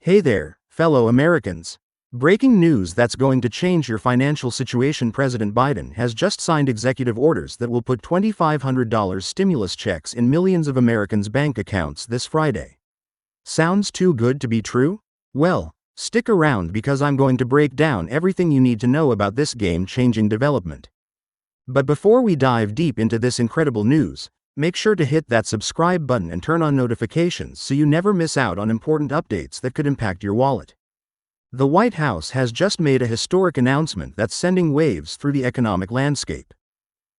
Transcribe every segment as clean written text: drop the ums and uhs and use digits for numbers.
Hey there, fellow Americans. Breaking news that's going to change your financial situation. President Biden has just signed executive orders that will put $2,500 stimulus checks in millions of Americans' bank accounts this Friday. Sounds too good to be true? Well, stick around because I'm going to break down everything you need to know about this game-changing development. But before we dive deep into this incredible news, make sure to hit that subscribe button and turn on notifications so you never miss out on important updates that could impact your wallet. The White House has just made a historic announcement that's sending waves through the economic landscape.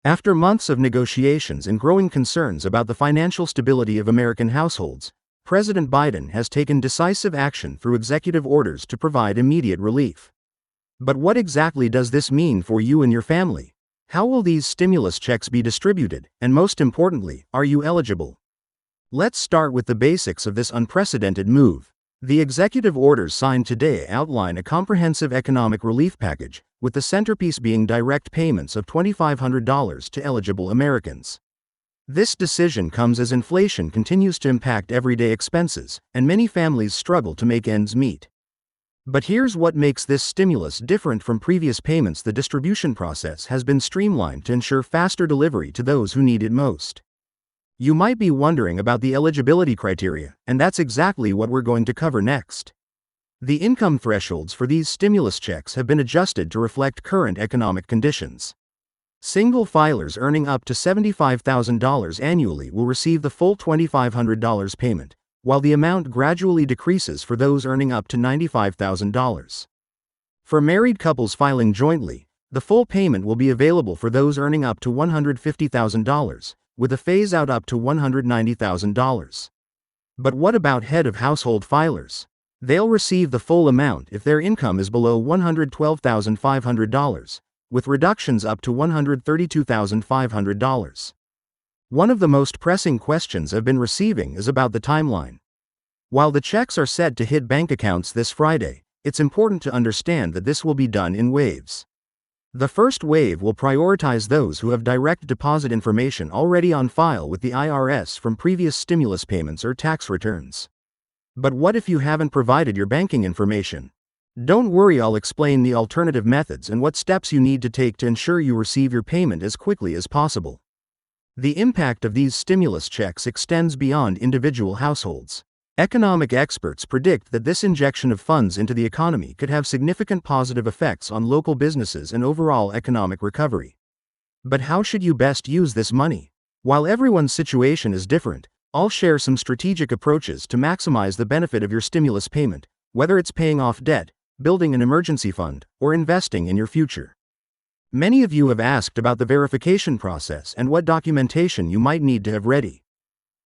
After months of negotiations and growing concerns about the financial stability of American households, President Biden has taken decisive action through executive orders to provide immediate relief. But what exactly does this mean for you and your family? How will these stimulus checks be distributed, and most importantly, are you eligible? Let's start with the basics of this unprecedented move. The executive orders signed today outline a comprehensive economic relief package, with the centerpiece being direct payments of $2,500 to eligible Americans. This decision comes as inflation continues to impact everyday expenses, and many families struggle to make ends meet. But here's what makes this stimulus different from previous payments. The distribution process has been streamlined to ensure faster delivery to those who need it most. You might be wondering about the eligibility criteria, and that's exactly what we're going to cover next. The income thresholds for these stimulus checks have been adjusted to reflect current economic conditions. Single filers earning up to $75,000 annually will receive the full $2,500 payment, while the amount gradually decreases for those earning up to $95,000. For married couples filing jointly, the full payment will be available for those earning up to $150,000, with a phase-out up to $190,000. But what about head of household filers? They'll receive the full amount if their income is below $112,500, with reductions up to $132,500. One of the most pressing questions I've been receiving is about the timeline. While the checks are set to hit bank accounts this Friday, it's important to understand that this will be done in waves. The first wave will prioritize those who have direct deposit information already on file with the IRS from previous stimulus payments or tax returns. But what if you haven't provided your banking information? Don't worry, I'll explain the alternative methods and what steps you need to take to ensure you receive your payment as quickly as possible. The impact of these stimulus checks extends beyond individual households. Economic experts predict that this injection of funds into the economy could have significant positive effects on local businesses and overall economic recovery. But how should you best use this money? While everyone's situation is different, I'll share some strategic approaches to maximize the benefit of your stimulus payment, whether it's paying off debt, building an emergency fund, or investing in your future. Many of you have asked about the verification process and what documentation you might need to have ready.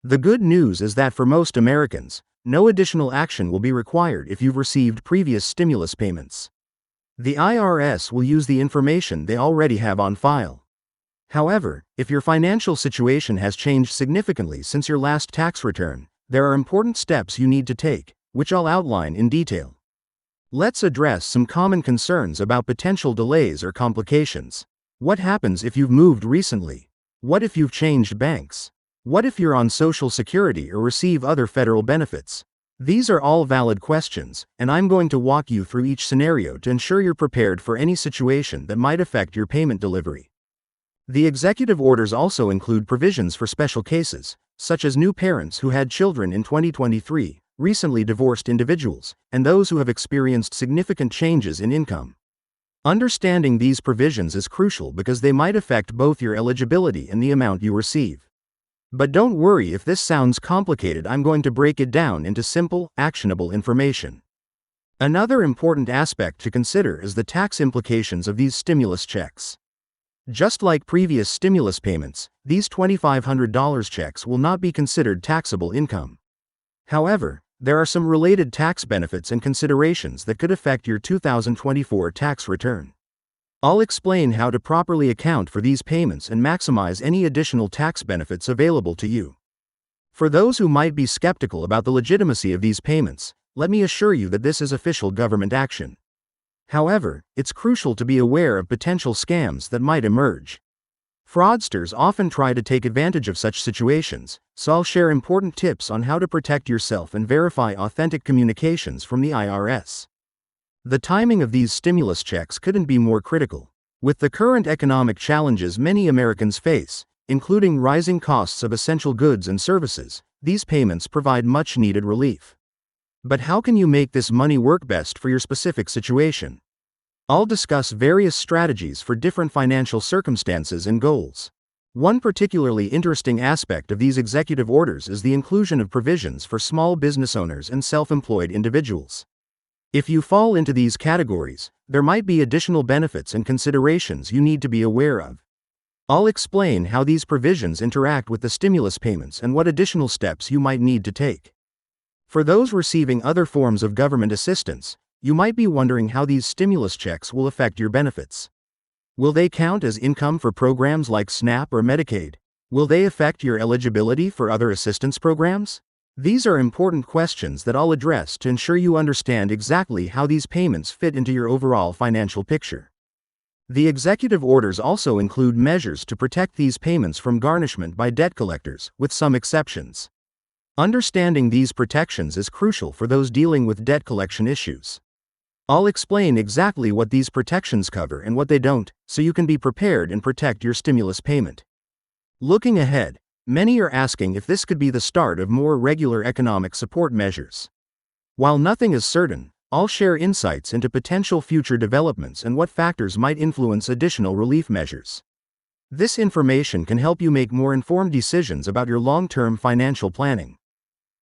The good news is that for most Americans, no additional action will be required if you've received previous stimulus payments. The IRS will use the information they already have on file. However, if your financial situation has changed significantly since your last tax return, there are important steps you need to take, which I'll outline in detail. Let's address some common concerns about potential delays or complications. What happens if you've moved recently? What if you've changed banks? What if you're on Social Security or receive other federal benefits? These are all valid questions, and I'm going to walk you through each scenario to ensure you're prepared for any situation that might affect your payment delivery. The executive orders also include provisions for special cases, such as new parents who had children in 2023, recently divorced individuals, and those who have experienced significant changes in income. Understanding these provisions is crucial because they might affect both your eligibility and the amount you receive. But don't worry if this sounds complicated, I'm going to break it down into simple, actionable information. Another important aspect to consider is the tax implications of these stimulus checks. Just like previous stimulus payments, these $2,500 checks will not be considered taxable income. However, there are some related tax benefits and considerations that could affect your 2024 tax return. I'll explain how to properly account for these payments and maximize any additional tax benefits available to you. For those who might be skeptical about the legitimacy of these payments, let me assure you that this is official government action. However, it's crucial to be aware of potential scams that might emerge. Fraudsters often try to take advantage of such situations, so I'll share important tips on how to protect yourself and verify authentic communications from the IRS. The timing of these stimulus checks couldn't be more critical. With the current economic challenges many Americans face, including rising costs of essential goods and services, these payments provide much-needed relief. But how can you make this money work best for your specific situation? I'll discuss various strategies for different financial circumstances and goals. One particularly interesting aspect of these executive orders is the inclusion of provisions for small business owners and self-employed individuals. If you fall into these categories, there might be additional benefits and considerations you need to be aware of. I'll explain how these provisions interact with the stimulus payments and what additional steps you might need to take. For those receiving other forms of government assistance, you might be wondering how these stimulus checks will affect your benefits. Will they count as income for programs like SNAP or Medicaid? Will they affect your eligibility for other assistance programs? These are important questions that I'll address to ensure you understand exactly how these payments fit into your overall financial picture. The executive orders also include measures to protect these payments from garnishment by debt collectors, with some exceptions. Understanding these protections is crucial for those dealing with debt collection issues. I'll explain exactly what these protections cover and what they don't, so you can be prepared and protect your stimulus payment. Looking ahead, many are asking if this could be the start of more regular economic support measures. While nothing is certain, I'll share insights into potential future developments and what factors might influence additional relief measures. This information can help you make more informed decisions about your long-term financial planning.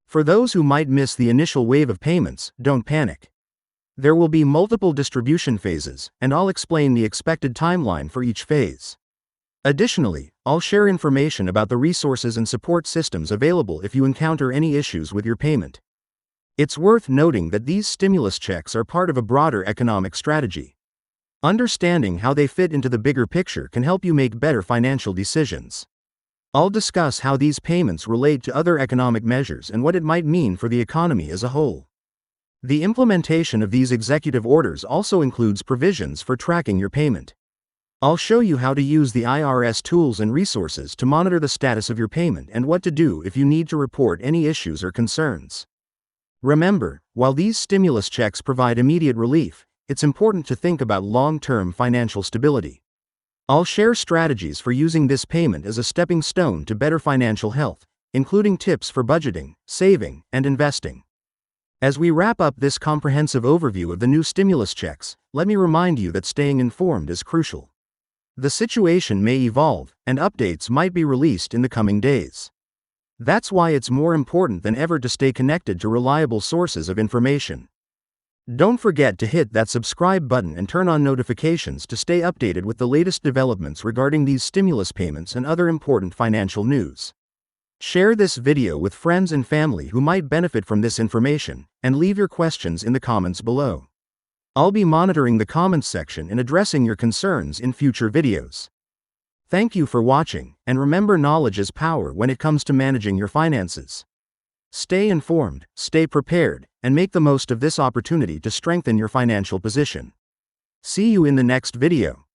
For those who might miss the initial wave of payments, don't panic. There will be multiple distribution phases, and I'll explain the expected timeline for each phase. Additionally, I'll share information about the resources and support systems available if you encounter any issues with your payment. It's worth noting that these stimulus checks are part of a broader economic strategy. Understanding how they fit into the bigger picture can help you make better financial decisions. I'll discuss how these payments relate to other economic measures and what it might mean for the economy as a whole. The implementation of these executive orders also includes provisions for tracking your payment. I'll show you how to use the IRS tools and resources to monitor the status of your payment and what to do if you need to report any issues or concerns. Remember, while these stimulus checks provide immediate relief, it's important to think about long-term financial stability. I'll share strategies for using this payment as a stepping stone to better financial health, including tips for budgeting, saving, and investing. As we wrap up this comprehensive overview of the new stimulus checks, let me remind you that staying informed is crucial. The situation may evolve, and updates might be released in the coming days. That's why it's more important than ever to stay connected to reliable sources of information. Don't forget to hit that subscribe button and turn on notifications to stay updated with the latest developments regarding these stimulus payments and other important financial news. Share this video with friends and family who might benefit from this information, and leave your questions in the comments below. I'll be monitoring the comments section and addressing your concerns in future videos. Thank you for watching, and remember, knowledge is power when it comes to managing your finances. Stay informed, stay prepared, and make the most of this opportunity to strengthen your financial position. See you in the next video.